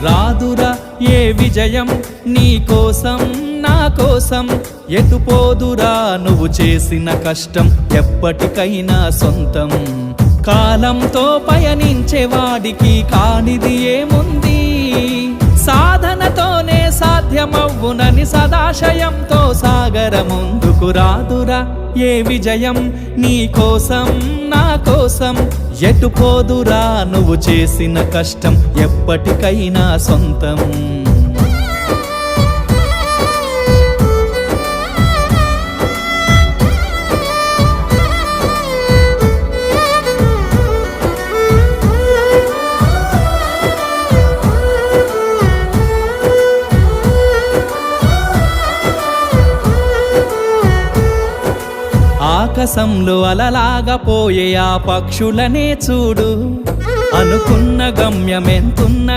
రాదురా ఏ విజయం నీ కోసం నా కోసం, ఎటుపోదురా నువ్వు చేసిన కష్టం ఎప్పటికైనా సొంతం. కాలంతో పయనించే వాడికి కానిది ఏముంది, సాధనతోనే సాధ్యమవ్వునని సదాశయంతో సాగర ముందుకు. రాదురా ఏ విజయం నీ కోసం నా కోసం, ఎటుపోదురా నువ్వు చేసిన కష్టం ఎప్పటికైనా సొంతం. ఆకాశంలో అలలాగా పోయే ఆ పక్షులనే చూడు, అనుకున్న గమ్యమెంతున్న